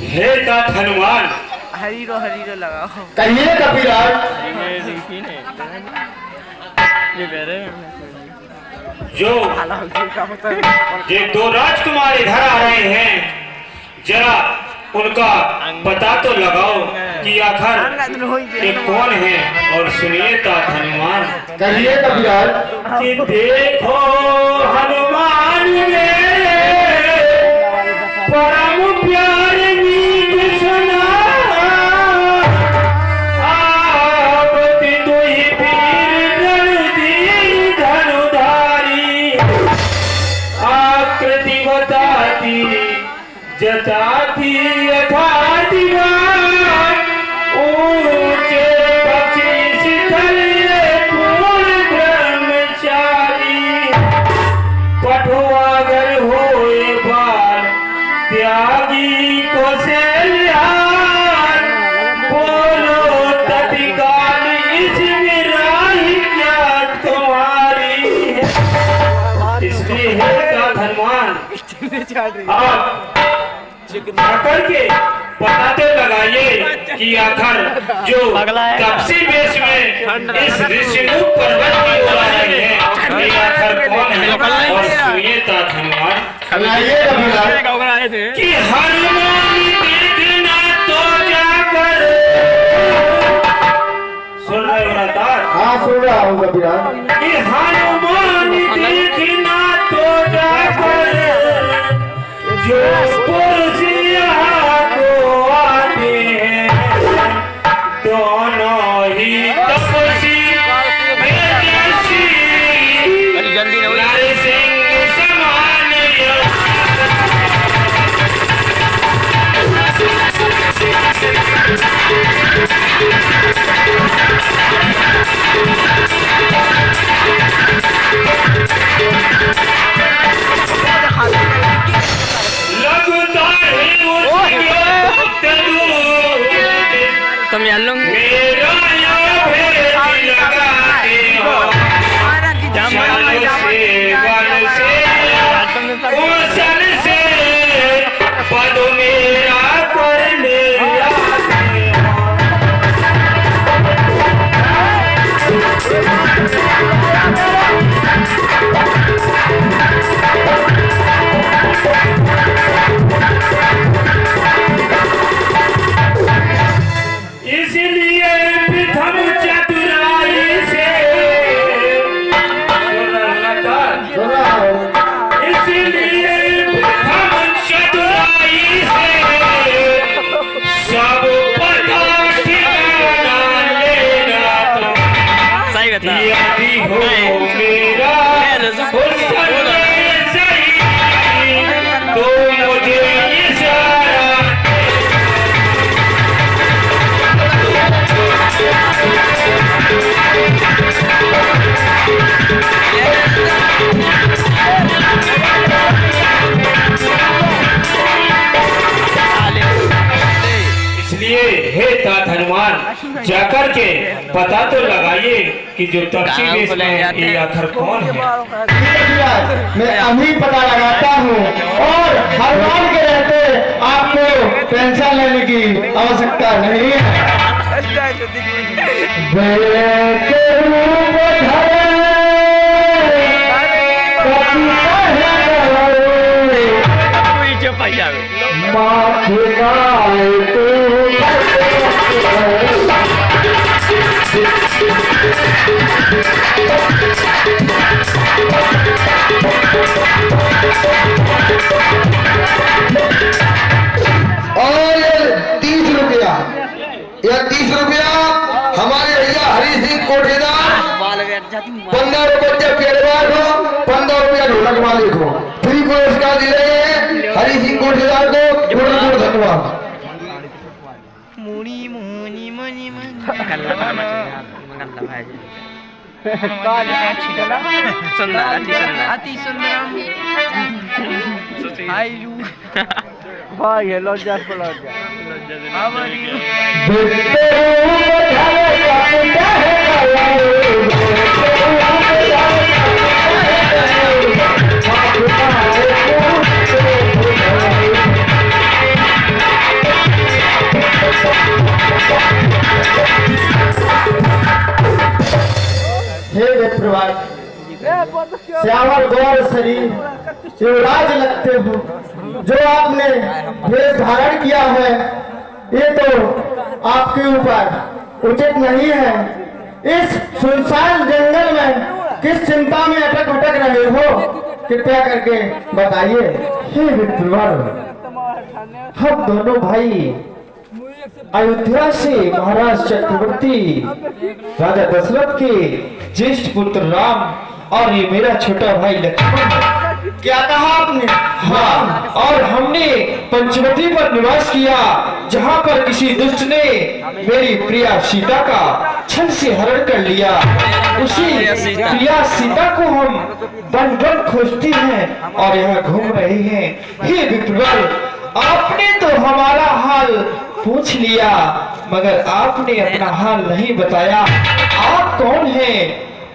हे तात हनुमान हरीरो हरीरो लगाओ। कहिए कपिराज। जो ये दो राजकुमार इधर आ रहे हैं, जरा उनका पता तो लगाओ कि आखिर ये कौन है। और सुनिए तात हनुमान। कहिए कपिराज। कि देखो हनुमान मेरे परम प्यारे मीत सुना, आवत दुहि वीर रणधीर धनुधारी, आकृति बताती जताती यथा दीवार, ऊंचे बख्शी शीतल पूर्ण ब्रह्मचारी, पठुआगर होए बार त्यागी कौशल्यान, बोलो तत्काल इसमें राही क्या तुम्हारी है। इसलिए है का धनवान आप जाकर के पता तो लगाइए कि आखिर जो तपसी वेश में इस ऋषिमुख पर्वत की ओर आ रहे हैं, ये आखिर कौन है। और सुनिए तात हनुमान। कहिए कपिराज। कि हनुमान देखना तो जाकर, सुन रहे हो ना तात? हाँ सुन रहा हूँ कपिराज। कि हनुमान देखना तो जाकर, जो पुरुष यहाँ को आते हैं, दोनों ही तपसी वेदसी, नर सिंह समान यश। लगता है उसके तुम यार लोग मेरा यहाँ भेद लगाते हो, सन से पद मेरा करने आते इसलिए प्रथम चतुराई से, सुन रहा हूँ। इसलिए प्रथम चतुराई से सब पता ठिकाना लेना। सही बता। यदि हो मेरा हुस्न सही, तो मुझे इशारा इसलिए हे तात हनुमान जाकर के पता तो लगाइए कि जो तपसी वेश में ये आखिर कौन है। कपिराज, मैं अभी पता लगाता हूँ और हनुमान के रहते आपको टेंशन लेने की आवश्यकता नहीं है। बेटे रूप धरे माथे गाए तो और 30 रुपया, यह 30 रुपया हमारे भैया हरी सिंह कोठेदार, 15 रुपया पेड़वाल हो, 15 रुपया ढोलक मालिक हो, फ्री पुरस्कार दे रहे हैं हरी सिंह कोठेदार को। जोड़ धन्यवाद। मुनी मुनी मुनी मुनी सुंदर अति सुंदरम आयु भाई लज्जा को लज्जा श्यामल गौर शरीर युवराज लगते हो। जो आपने भेष धारण किया है ये तो आपके ऊपर उचित नहीं है। इस सुनसान जंगल में किस चिंता में अटक भटक रहे हो, कृपया करके बताइए। हे विप्रवर, हम दोनों भाई अयोध्या से महाराज चक्रवर्ती राजा दशरथ के ज्येष्ठ पुत्र राम और ये मेरा छोटा भाई लक्ष्मण है। क्या कहा आपने? हाँ, और हमने पंचवटी पर निवास किया, जहाँ पर किसी दुष्ट ने मेरी प्रिया सीता का छल से हरण कर लिया। उसी प्रिया सीता को हम वन वन खोजते हैं और यहाँ घूम रहे हैं। हे विप्रवर, आपने तो हमारा हाल पूछ लिया, मगर आपने अपना हाल नहीं बताया। आप कौन हैं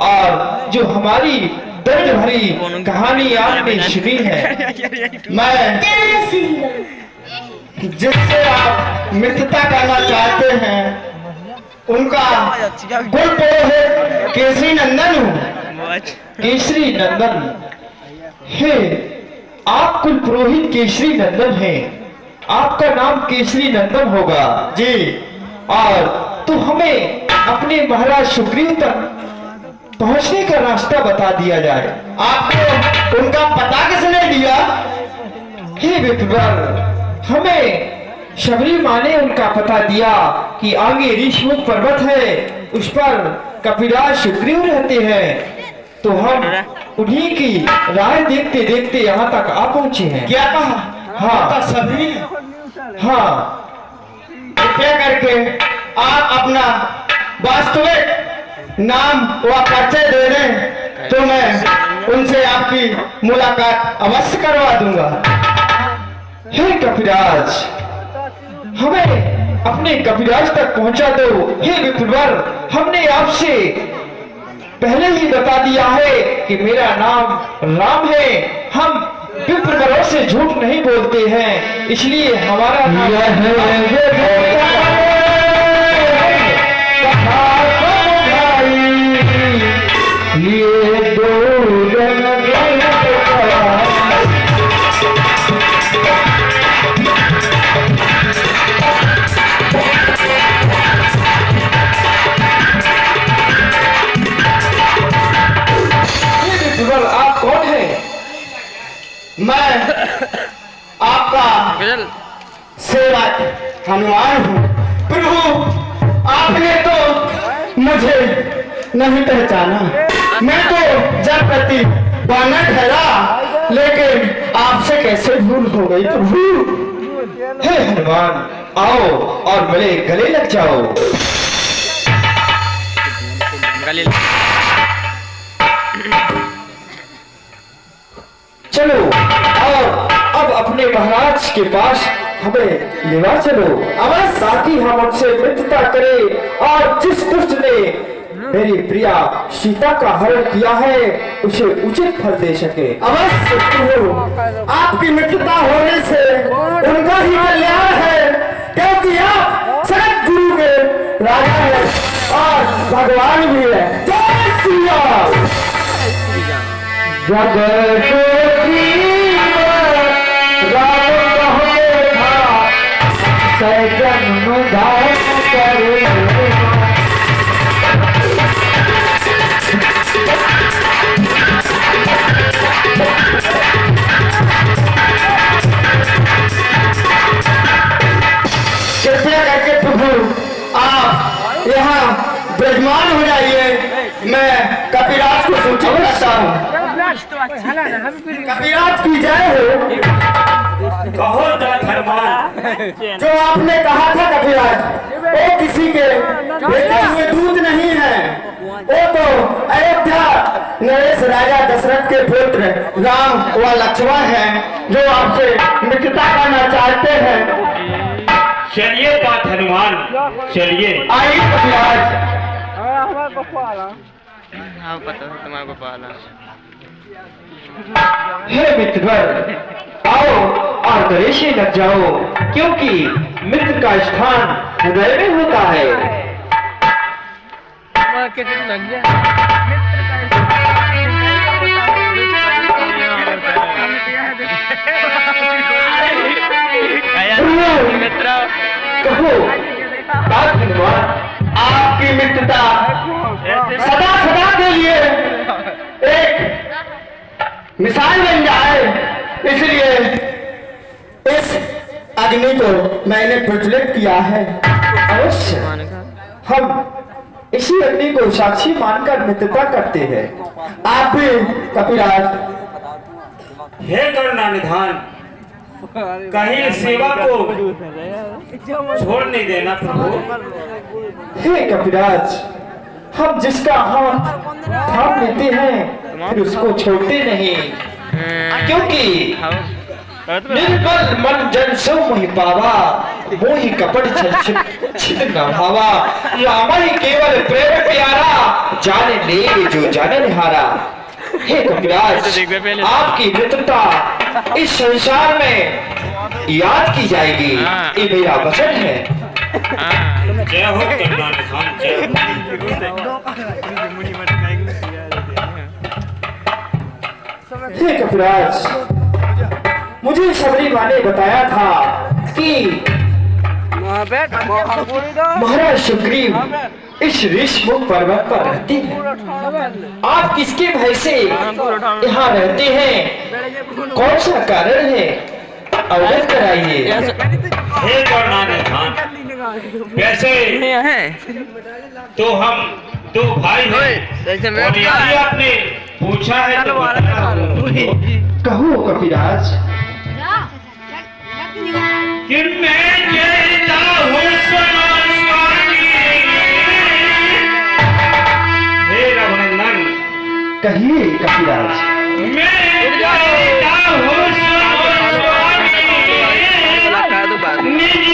और जो हमारी दर्द भरी कहानी आपने सुनी है? मैं जिससे आप मित्रता करना चाहते हैं उनका कुल पुरोहित केसरी नंदन हूँ। केसरी नंदन? हे, आप कुल पुरोहित केसरी नंदन हैं। आपका नाम केसरी नंदन होगा जी। और तो हमें अपने महाराज सुग्रीव तक पहुंचने का रास्ता बता दिया जाए। आपको उनका पता किसने दिया? हे विप्रवर, हमें शबरी माँ ने उनका पता दिया कि आगे ऋषमुख पर्वत है, उस पर कपिराज सुग्रीव रहते हैं। तो हम उन्हीं की राह देखते देखते यहाँ तक आ पहुंचे हैं। क्या कहा? हाँ सभी। हाँ, कृपया करके आप अपना वास्तविक नाम व परिचय दे दें तो मैं उनसे आपकी मुलाकात अवश्य करवा दूंगा। हे कपिराज, हमें अपने कपिराज तक पहुंचा दो। हे विप्रवर, हमने आपसे पहले ही बता दिया है कि मेरा नाम राम है। हम विप्रवरों से झूठ नहीं बोलते हैं, इसलिए हमारा नाम ये दो आप कौन है? मैं आपका सेवक हनुमान हूँ। प्रभु, आपने तो मुझे नहीं पहचाना। मैं तो जब प्रति बानर ठहरा, लेकिन आपसे कैसे भूल हो गई प्रभु? हे हनुमान, आओ और मेरे गले लग जाओ। चलो और अब अपने महाराज के पास हमें लेवा चलो। अवश्य साथ ही हम उनसे मित्रता करें और जिस दुष्ट ने मेरी प्रिया सीता का हरण किया है उसे उचित फल दे सके। अवश्य प्रभु, आपकी मित्रता होने से उनका ही कल्याण है, क्योंकि आप सड़क गुरु के राजा हैं और भगवान भी है। जय श्री राम। कृपया करके प्रभु आप यहाँ विराजमान हो जाइए। मैं कपिराज को सूचित करता हूँ। कपिराज की जय हो। कहो धर्मान। जो आपने कहा था कपिराज, वो किसी के भेजे हुए दूत नहीं है, वो तो अयोध्या नरेश राजा दशरथ के पुत्र राम व लक्ष्मण हैं, जो आपसे मित्रता करना चाहते हैं। चलिए बात हनुमान, चलिए। आइए कपिराज। हाँ पता है तुम्हारे को पाला। हे मित्रवर, आओ और गले से लग जाओ, क्योंकि मित्र का स्थान हृदय में होता है। लग गया मित्र कहो बात हनुमान, आपकी मित्रता सदा सदा के लिए एक मिसाल बन जाए, इसलिए इस अग्नि को मैंने प्रज्वलित किया है। अवश्य हम इसी अग्नि को साक्षी मानकर मित्रता करते हैं। आप भी कपिराज, हे गरुणानिधान, कहीं सेवा को छोड़ नहीं देना प्रभु। हे कपिराज, हम जिसका हाथ थाम लेते हैं फिर उसको छोड़ते नहीं, क्योंकि निर्बल मन जन सो मोहि पावा, मोहि कपट छल छित न भावा। रामा ही केवल प्रेम प्यारा, जाने ले जो जाने हारा। हे कपिराज, आपकी मित्रता इस संसार में याद की जाएगी, ये मेरा वचन है। जय हो गरुणानिधान, जय हो। हे कपिराज, मुझे सबरी माँ ने बताया था कि महाराज सुग्रीव इस ऋषमुख पर्वत पर रहते हैं। आप किसके भय से यहाँ रहते हैं, कौन सा कारण है, अवगत कराइए। हे गरुणानिधान, वैसे तो हम दो भाई हैं, और यदि आपने पूछा है तो बताना हूँ। कहो कपिराज। कि मैं कहता हूँ सुनो स्वामी, हे रघुनंदन, कहिए कपिराज। मैं कहता हूँ सुनो स्वामी, निज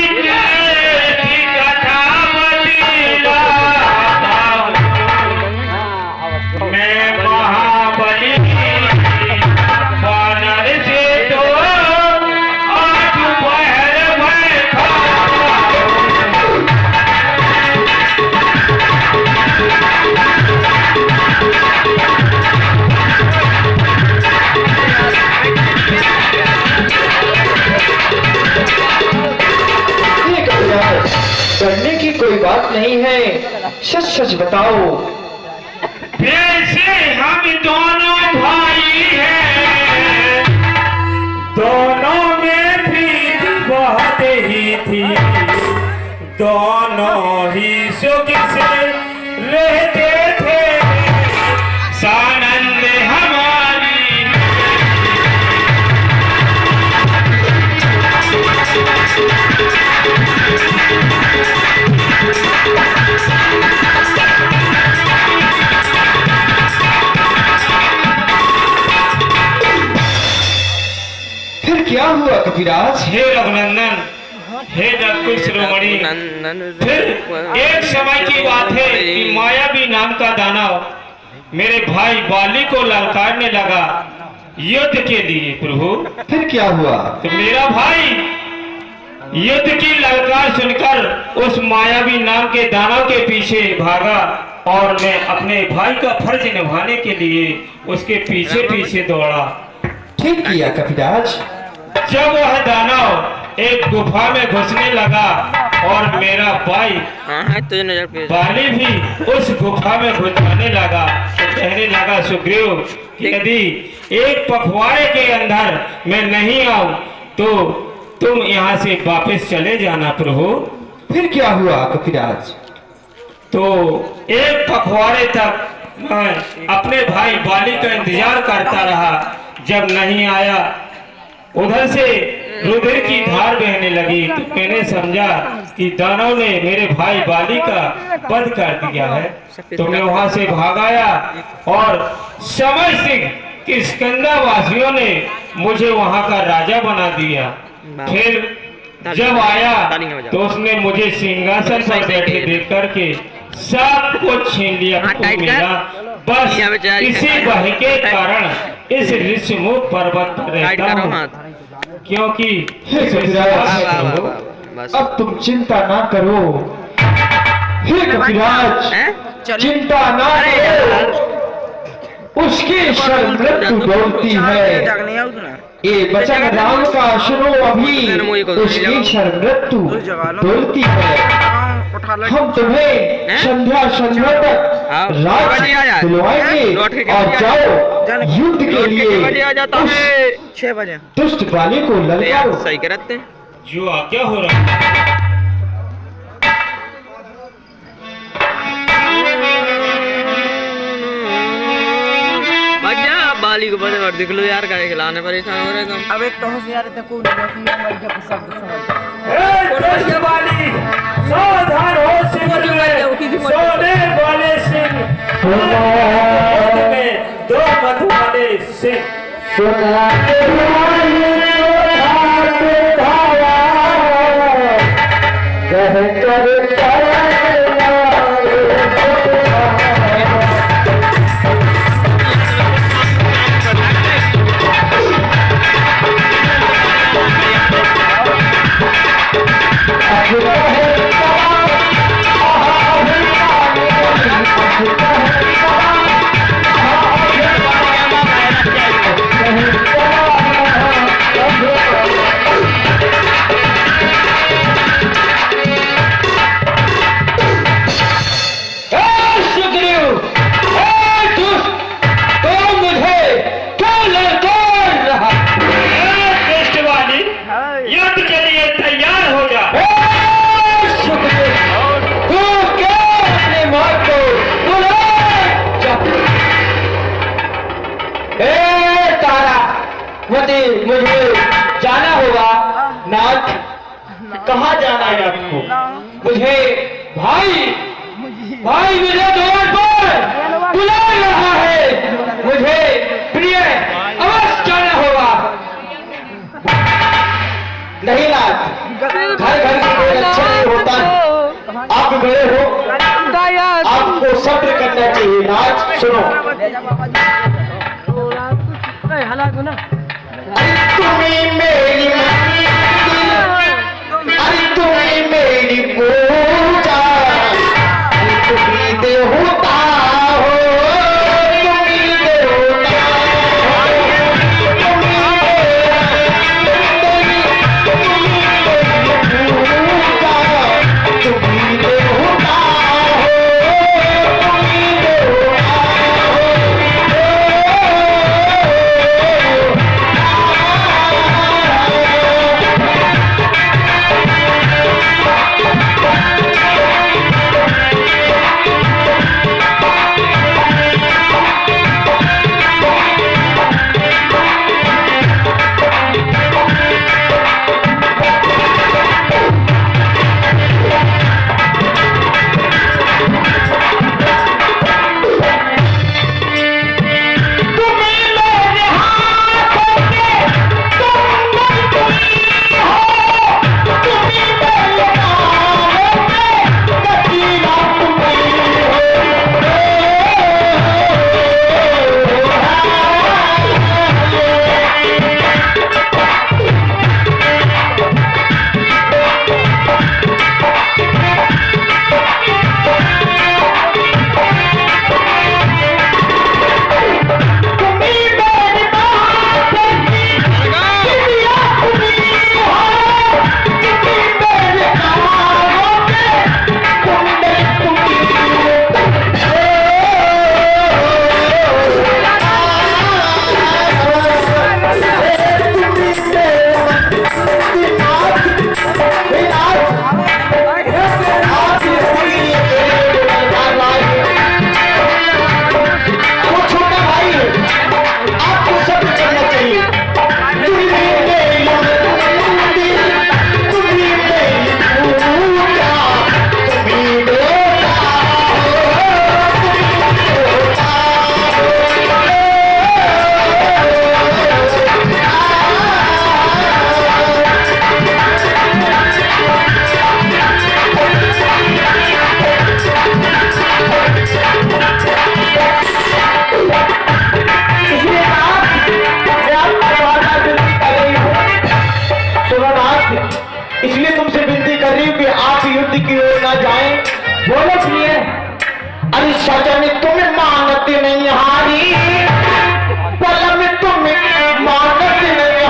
की कथा बतलाता हूँ। मैं महाबली वानर से तो आठ पहर भय खाता हूँ। हे कपिराज, डरने की कोई बात नहीं है, सच सच बताओ। वैसे हम दोनों भाई हैं, दोनों में प्रीत बहुत ही थी, दोनों ही सुख से रहते थे, सानंद हमारी। फिर क्या हुआ कपिराज? हे रघुनंदन, हे रघुकुल शिरोमणि, फिर एक समय की बात है कि मायावी नाम का दानव मेरे भाई बाली को ललकारने लगा युद्ध के लिए प्रभु। फिर क्या हुआ? तो मेरा भाई युद्ध की ललकार सुनकर उस मायावी नाम के दानव के पीछे भागा, और मैं अपने भाई का फर्ज निभाने के लिए उसके पीछे पीछे दौड़ा। ठीक किया कपिराज। जब वह दानव एक गुफा में घुसने लगा और मेरा भाई बाली भी उस गुफा में घुस जाने लगा, तो कहने लगा सुग्रीव कि यदि एक पखवाड़े के अंदर मैं नहीं आऊं तो तुम यहाँ से वापस चले जाना प्रभु। फिर क्या हुआ कपिराज? तो एक पखवाड़े तक मैं अपने भाई बाली का इंतजार करता रहा, जब नहीं आया उधर से रुधिर की धार बहने लगी, तो मैंने समझा कि दानव ने मेरे भाई बाली का वध कर दिया है। तो मैं वहां से भाग आया और समर सिंह कि स्कंदा वासियों ने मुझे वहां का राजा बना दिया। फिर जब आया तो उसने मुझे सिंहासन पर बैठे देख करके सब कुछ छीन लिया मेरा। बस इसी वही के कारण इस ऋषिमुख पर्वत पर रहता हूँ, क्योंकि हे कपिराज, अब तुम चिंता ना करो। हे कपिराज, चिंता ना करो, उसकी शर मृत्यु दौड़ती है। ये वचन राम का सुनो अभी, उसकी क्षण मृत्यु डोलती है। हम तुम्हें संध्या संध्या तक राज दिलवाएंगे और जाओ युद्ध के लिए 6 बजे दुष्ट वाली को ललकारो। सही करते हैं। जो आज्ञा हो रहा है। बाली को बड़े बार देख लो यार, गाय खिलाने परेशान हो रहे तुम। अब एक तो होशियार है, कोई नहीं जब शब्द समझ ए वाली सावधान हो सिमर में सोने वाले सिंह में दो मत वाले सिंह मुझे जाना होगा। नाथ, कहाँ जाना है आपको? मुझे भाई मुझे द्वार पर बुला रहा है। मुझे प्रिय अवश्य जाना होगा। नहीं नाथ, घर घर की कोई अच्छा नहीं होता। आप बड़े हो, आपको सब्र करना चाहिए। नाथ सुनो, तुम्हें मेरी अरे तुम्हें मेरी पूजा तुम्हीं दे होता हो, तुम्हीं दे होता हो, तुम्हीं दे होता हो, तुम्हीं दे होता सजन तुम्हें मानते नहीं हारी, पलम तुम्हें मानते नहीं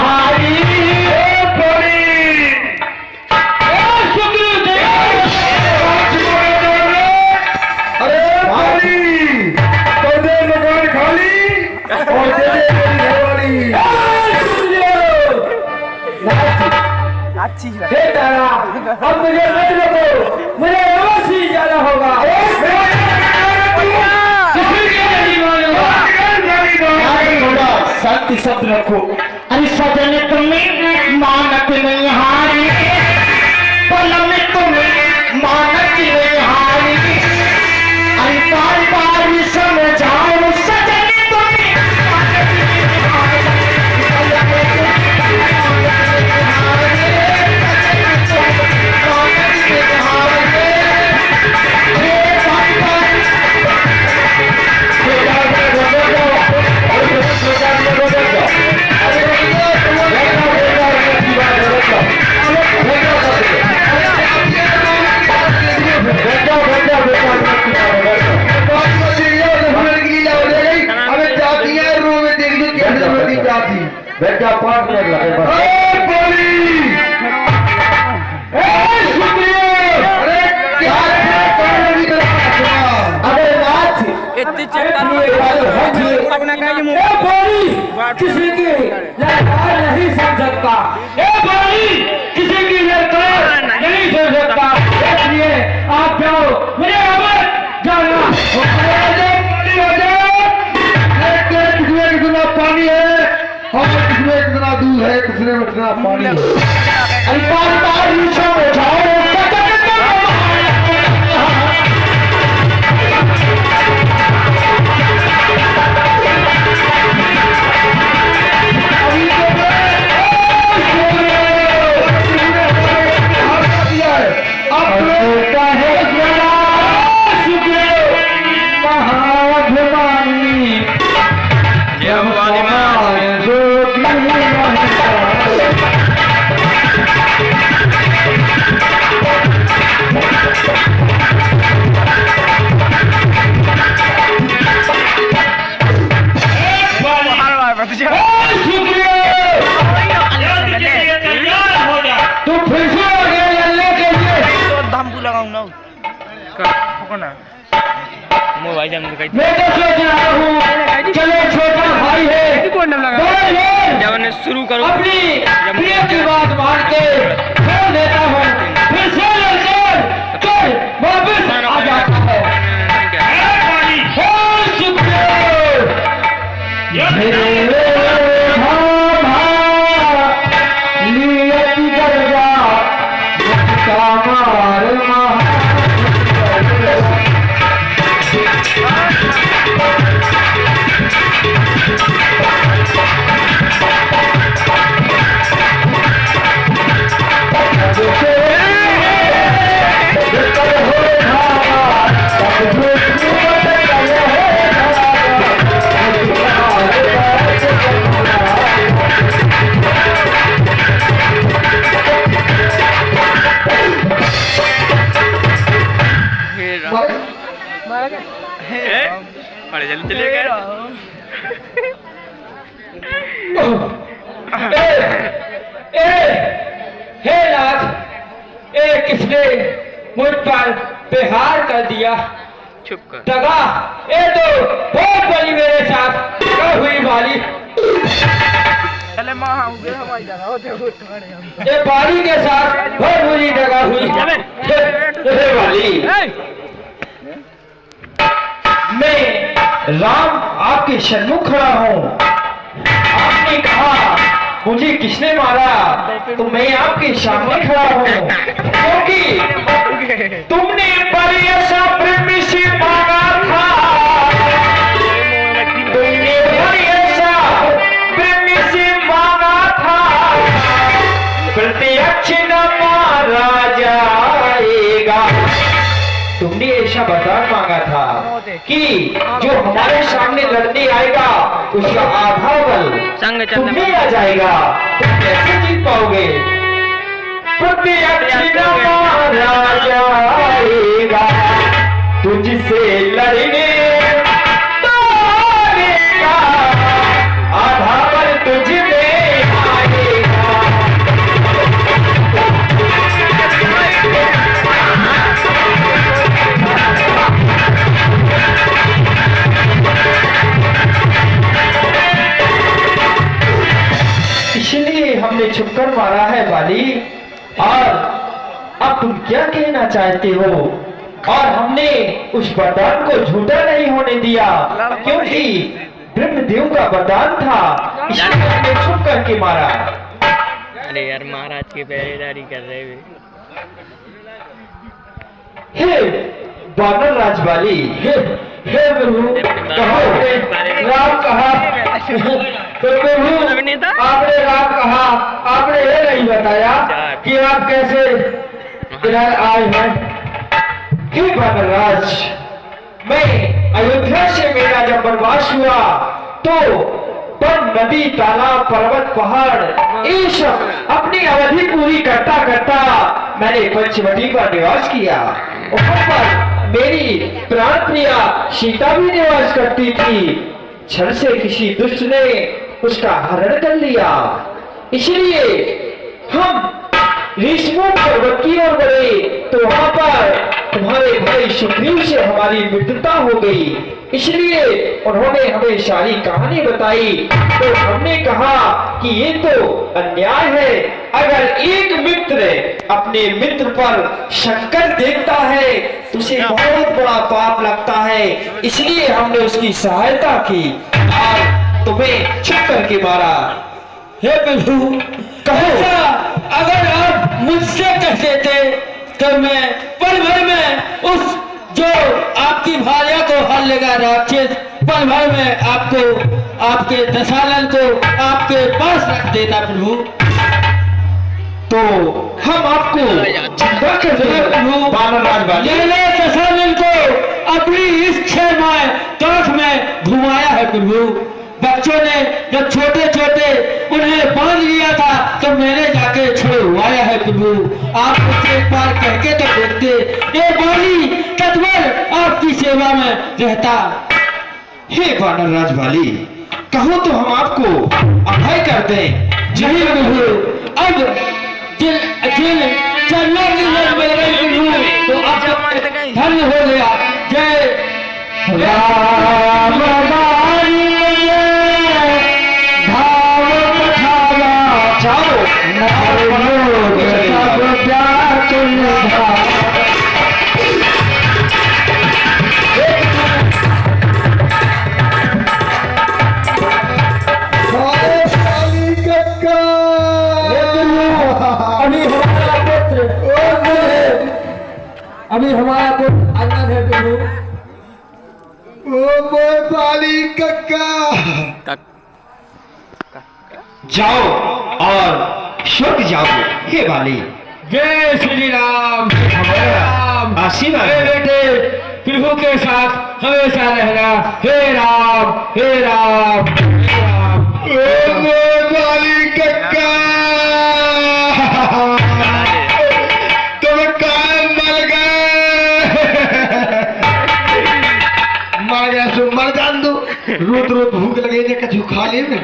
अच्छी है। हे तारा, अब मुझे मत रोको, मुझे अवश्य ही जाना होगा। शांति शब्द रखो। अरे सजन तुम्हें मानत नहीं हारी, पलम तुम्हें मानत नहीं हारी, अरे बार बार समझाओ सजन तुम्हें मानत नहीं हारी, पलम तुम्हें मानत नहीं हारी, अरे बार बार बेटा पास कर लगे बस। अरे नाथ, इतनी किसी की ललकार नहीं सुन सकता। ए भाई, किसी की ललकार नहीं सुन सकता। इसलिए आप जाओ, मुझे अमर जाना। कितना पानी है और किसमें कितना दूध है, किसने कितना पानी है। अरे बार बार समझाओ मैं भाई जान दिखाई मैं तो सोच रहा हूँ, चलो छोटा भाई है, जब मैं शुरू करूँ अपनी प्रिय की बात मान के छोड़ देता हूँ, फिर से चल वापस आ जाता है। हो शुक्रिया मेरे नियति दर्जा कामार अरे जल्दी चले गए। हे नाथ, किसने मुझ पर प्रहार कर दिया? चुप कर। दगा, तो बहुत बड़ी मेरे साथ दगा हुई वाली। चले माँ हमारी जगह होते उठाने हम। ये बाली के साथ बहुत बुरी दगा हुई हे वाली। मैं राम आपके सन्मुख खड़ा हूँ। आपने कहा मुझे किसने मारा, तो मैं आपके सामने खड़ा हूँ, क्योंकि तुमने बड़ी ऐसा प्रेमी से मांगा था, तुमने बड़ी ऐसा प्रेमी से मांगा था, प्रत्यक्ष न मारा जाएगा। तुमने ऐसा वरदान मांगा था कि जो हमारे सामने लड़ने आएगा उसका आधा बल संग चलने तुम्हें आ जाएगा। तुम कैसे जीत पाओगे? प्रत्यक्ष न मारा जाएगा, तुझसे लड़ने आएगा, आधा बल तुझ में आएगा। इसलिए हमने छुपकर मारा है बाली, और अब तुम क्या कहना चाहते हो? और हमने उस वरदान को झूठा नहीं होने दिया, क्योंकि ब्रह्मदेव का वरदान था, इसलिए हमने छुप करके मारा। अरे यार महाराज की पहरेदारी कर रहे हुए। हे वानर राज वाली, हे प्रभु, कहो राम कहा, तो प्रभु आपने राम कहा, आपने ये नहीं बताया कि आप कैसे इधर आए हैं। हे वानर राज, मैं अयोध्या से मेरा जब वनवास हुआ तो वन, नदी, तालाब, पर्वत, पहाड़, ये सब अपनी अवधि पूरी करता करता मैंने पंचवटी पर निवास किया। वहां पर मेरी प्राण प्रिया सीता भी निवास करती थी। छल से किसी दुष्ट ने उसका हरण कर लिया, इसलिए हम ऋषिमूल पर्वत की ओर बढ़े तो वहां पर तुम्हारे भाई सुग्रीव से हमारी मित्रता हो गई, इसलिए उन्होंने हमें सारी कहानी बताई। तो हमने कहा कि ये तो अन्याय है, अगर एक मित्र अपने मित्र पर संकट देखता है तो उसे बहुत बड़ा पाप लगता है, इसलिए हमने उसकी सहायता की और तुम्हें छुप करके मारा। हे प्रभु, कहो अगर आप मुझसे कहते थे तो मैं पल भर में उस जो आपकी भार्या को हर लगा राक्षस पल भर में आपको, आपके दशानन को आपके पास रख देता प्रभु। तो हम आपको जिंदा कर देंगे प्रभु। वानर राज वाली, दशानन को अपनी इस छह तरफ में घुमाया है प्रभु। बच्चों ने जब छोटे छोटे उन्हें बांध लिया था तो मैंने जाके छुड़वाया है प्रभु। आप मुझसे एक बार कह के तो देखते, ये बाली तत्पर आपकी सेवा में रहता। हे वानर राज वाली, कहो तो हम आपको अभय कर दें। नहीं प्रभु, अब जेल चलना की प्रभु तो अब धन्य हो गया। जय राम अभी हमारा को आनंद है प्रभु। ओ बाली कक्का, जाओ और स्वर्ग जाओ। हे वाली, जय श्री राम। राम आशीर्वाद हे बेटे प्रभु के साथ हमेशा रहना। हे राम, हे राम, हे राम। ओ बाली कक्का, तुम कायम मर गए। मर गया सो मर जान दो, रोत रोत भूख लगे ने कछु खा ले में।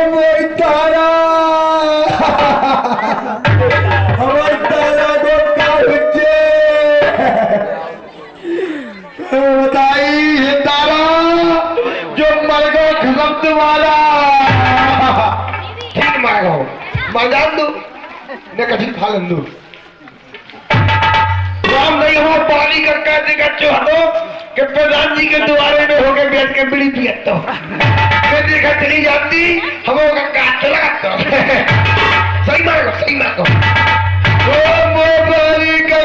मोई तारा, हमारी तारा को काटे। बताई है तारा जो मर गए खसमत वाला। ठीक मर गो, मर जान दो ने कछु खा लें दो। राम नहीं हो पानी का कहते का चोहतो कि प्रधान जी के द्वारे में होके बैठ के बीड़ी पियत तो मैं देखा चली जाती हमों का काट लगाता। सही मारो, सही मारो। ओ मोबाइल का